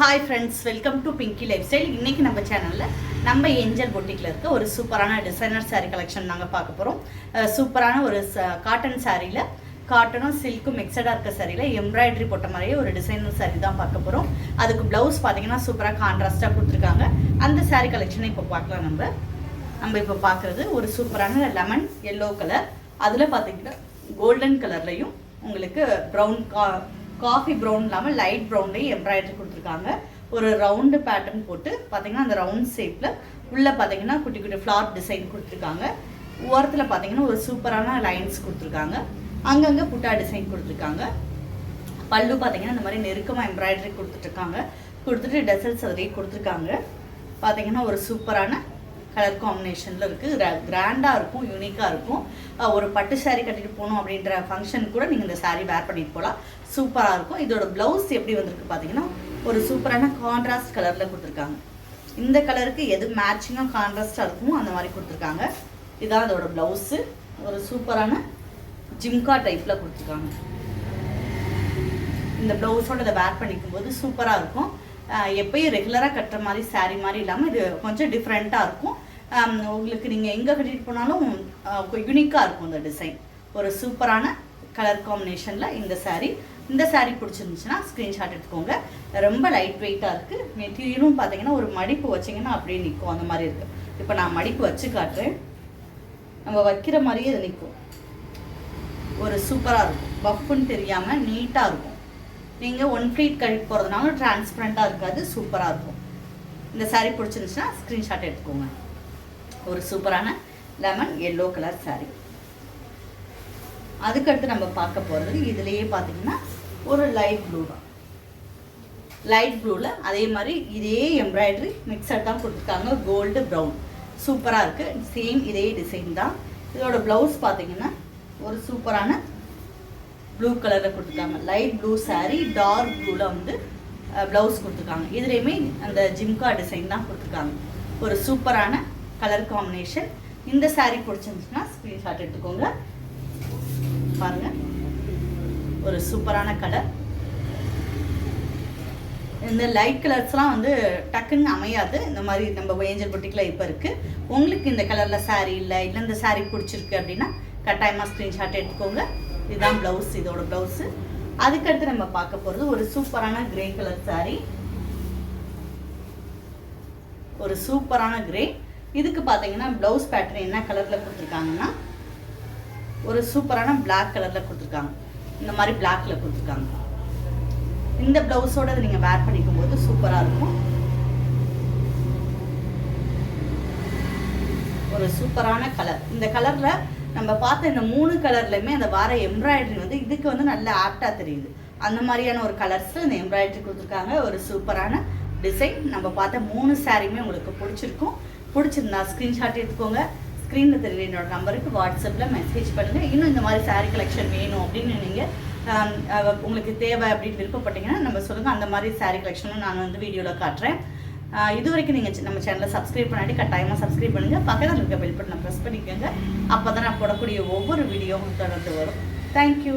Hi friends, welcome to Pinki life style. இன்றைக்கி நம்ம சேனலில் நம்ம ஏஞ்சல் பொட்டிக்கில் இருக்க ஒரு சூப்பரான டிசைனர் சாரீ கலெக்ஷன் நாங்கள் பார்க்க போகிறோம். சூப்பரான ஒரு காட்டன் சாரியில் காட்டனும் சில்க்கும் மிக்சடாக இருக்க சாரியில் எம்ப்ராய்டரி போட்ட மாதிரியே ஒரு டிசைனர் சாரீ தான் பார்க்க போகிறோம். அதுக்கு ப்ளவுஸ் பார்த்தீங்கன்னா சூப்பராக கான்ட்ராஸ்ட்டாக கொடுத்துருக்காங்க. அந்த சாரீ கலெக்ஷனை இப்போ பார்க்கலாம். நம்ம இப்போ பார்க்குறது ஒரு சூப்பரான லெமன் எல்லோ கலர், அதில் பார்த்தீங்கன்னா கோல்டன் கலர்லையும் உங்களுக்கு ப்ரௌன் காஃபி ப்ரௌன் இல்லாமல் லைட் ப்ரௌன்லேயும் எம்ப்ராய்டரி கொடுத்துருக்காங்க. ஒரு ரவுண்டு பேட்டர்ன் போட்டு பார்த்தீங்கன்னா அந்த ரவுண்ட் ஷேப்பில் உள்ளே பார்த்தீங்கன்னா குட்டி குட்டி ஃப்ளார் டிசைன் கொடுத்துருக்காங்க. ஓரத்தில் பார்த்தீங்கன்னா ஒரு சூப்பரான லைன்ஸ் கொடுத்துருக்காங்க. அங்கங்கே புட்டா டிசைன் கொடுத்துருக்காங்க. பல்லு பார்த்தீங்கன்னா இந்த மாதிரி நெருக்கமாக எம்ப்ராய்டரி கொடுத்துட்டு டெசல்ஸ் அதிலேயே கொடுத்துருக்காங்க. பார்த்தீங்கன்னா ஒரு சூப்பரான கலர் காம்பினேஷனில் இருக்குது. கிராண்டாக இருக்கும், யூனிக்காக இருக்கும். ஒரு பட்டு சாரீ கட்டிட்டு போகணும் அப்படின்ற ஃபங்க்ஷன் கூட நீங்கள் இந்த சாரீ வேர் பண்ணிட்டு போகலாம். சூப்பராக இருக்கும். இதோட ப்ளவுஸ் எப்படி வந்திருக்கு பார்த்தீங்கன்னா ஒரு சூப்பரான கான்ட்ராஸ்ட் கலரில் கொடுத்துருக்காங்க. இந்த கலருக்கு எது மேட்சிங்காக கான்ட்ராஸ்டாக இருக்குமோ அந்த மாதிரி கொடுத்துருக்காங்க. இதான் அதோட ப்ளவுஸு. ஒரு சூப்பரான ஜிம்கா டைப்பில் கொடுத்துருக்காங்க. இந்த ப்ளவுஸோட இதை வேர் பண்ணிக்கும் போது சூப்பராக இருக்கும். எப்பயும் ரெகுலராக கட்டுற மாதிரி சாரீ மாதிரி இல்லாமல் இது கொஞ்சம் டிஃப்ரெண்ட்டாக இருக்கும். உங்களுக்கு நீங்கள் எங்கே கட்டிட்டு போனாலும் யூனிக்காக இருக்கும் இந்த டிசைன். ஒரு சூப்பரான கலர் காம்பினேஷனில் இந்த சாரீ பிடிச்சிருந்துச்சுன்னா ஸ்க்ரீன்ஷாட் எடுத்துக்கோங்க. ரொம்ப லைட் வெயிட்டாக இருக்குது. மெட்டீரியலும் பார்த்தீங்கன்னா ஒரு மடிப்பு வச்சிங்கன்னா அப்படியே நிற்கும், அந்த மாதிரி இருக்குது. இப்போ நான் மடிப்பு வச்சு காட்டுறேன். நம்ம வைக்கிற மாதிரியே இது நிற்கும். ஒரு சூப்பராக இருக்கும். பஃப்னு தெரியாமல் நீட்டாக இருக்கும். நீங்கள் ஒன் ஃப்ளீட் கழிட்டு போகிறதுனால டிரான்ஸ்பரண்ட்டாக இருக்காது, சூப்பராக இருக்கும். இந்த சாரீ பிடிச்சிருந்துச்சுன்னா ஸ்க்ரீன்ஷாட் எடுத்துக்கோங்க. ஒரு சூப்பரான லெமன் எல்லோ கலர் சாரீ. அதுக்கடுத்து நம்ம பார்க்க போகிறது இதுலேயே பார்த்தீங்கன்னா ஒரு லைட் ப்ளூ தான். லைட் ப்ளூவில் அதே மாதிரி இதே எம்ப்ராய்டரி மிக்சர் தான் கொடுத்துருக்காங்க. கோல்டு ப்ரௌன் சூப்பராக இருக்குது. சேம் இதே டிசைன் தான். இதோட ப்ளவுஸ் பார்த்தீங்கன்னா ஒரு சூப்பரான ப்ளூ கலரில் கொடுத்துருக்காங்க. லைட் ப்ளூ சாரீ, டார்க் ப்ளூவில் வந்து ப்ளவுஸ் கொடுத்துருக்காங்க. இதுலேயுமே அந்த ஜிம்கா டிசைன் தான் கொடுத்துருக்காங்க. ஒரு சூப்பரான கலர் காம்பினேஷன். இந்த சாரீ பிடிச்சிருந்துச்சுன்னா ஸ்க்ரீன்ஷாட் எடுத்துக்கோங்க. பாருங்கள், ஒரு சூப்பரான கலர். இந்த லைட் கலர்ஸ்லாம் வந்து டக்குன்னு அமையாது. இந்த மாதிரி நம்ம ஏஞ்சல் பொட்டிக்கில் இப்போ இருக்குது. உங்களுக்கு இந்த கலரில் சாரீ இல்லை இந்த சாரீ பிடிச்சிருக்கு அப்படின்னா கட்டாயமாக ஸ்க்ரீன்ஷாட் எடுத்துக்கோங்க. இதுதான் ப்ளவுஸ், இதோட ப்ளவுஸு. அதுக்கடுத்து நம்ம பார்க்க போகிறது ஒரு சூப்பரான கிரே கலர் சாரீ. ஒரு சூப்பரான கிரே. இதுக்கு பார்த்தீங்கன்னா ப்ளவுஸ் பேட்டர்ன் என்ன கலரில் கொடுத்துருக்காங்கன்னா ஒரு சூப்பரான பிளாக் கலரில் கொடுத்துருக்காங்க. இந்த மாதிரி பிளாக்ல கொடுத்துருக்காங்க. இந்த ப்ளவுஸோட நீங்கள் வேர் பண்ணிக்கும் போது சூப்பராக இருக்கும். ஒரு சூப்பரான கலர். இந்த கலரில் நம்ம பார்த்த இந்த 3 கலர்லையுமே அந்த வார எம்ப்ராய்டரி வந்து இதுக்கு வந்து நல்ல ஆப்டாக தெரியுது. அந்த மாதிரியான ஒரு கலர்ஸில் இந்த எம்ப்ராய்டரி கொடுத்துருக்காங்க. ஒரு சூப்பரான டிசைன். நம்ம பார்த்த 3 சாரியுமே உங்களுக்கு பிடிச்சிருந்தா ஸ்க்ரீன்ஷாட் எடுத்துக்கோங்க. ஸ்க்ரீனில் தெரியல என்னோட நம்பருக்கு வாட்ஸ்அப்பில் மெசேஜ் பண்ணுங்கள். இன்னும் இந்த மாதிரி சாரீ கலெக்ஷன் வேணும் அப்படின்னு நீங்கள் உங்களுக்கு தேவை அப்படின்னு விருப்பப்பட்டீங்கன்னா நம்ம சொல்லுங்கள். அந்த மாதிரி சாரீ கலெக்ஷனும் நான் வந்து வீடியோவில் காட்டுறேன். இது வரைக்கும் நீங்கள் நம்ம சேனலை சப்ஸ்கிரைப் பண்ணாட்டி கட்டாயமாக சப்ஸ்கிரைப் பண்ணுங்கள். பக்கத்தில் இருக்க பெல் பட்டனை ப்ரெஸ் பண்ணிக்கோங்க. அப்போ தான் நான் போடக்கூடிய ஒவ்வொரு வீடியோவும் தொடர்ந்து வரும். தேங்க்யூ.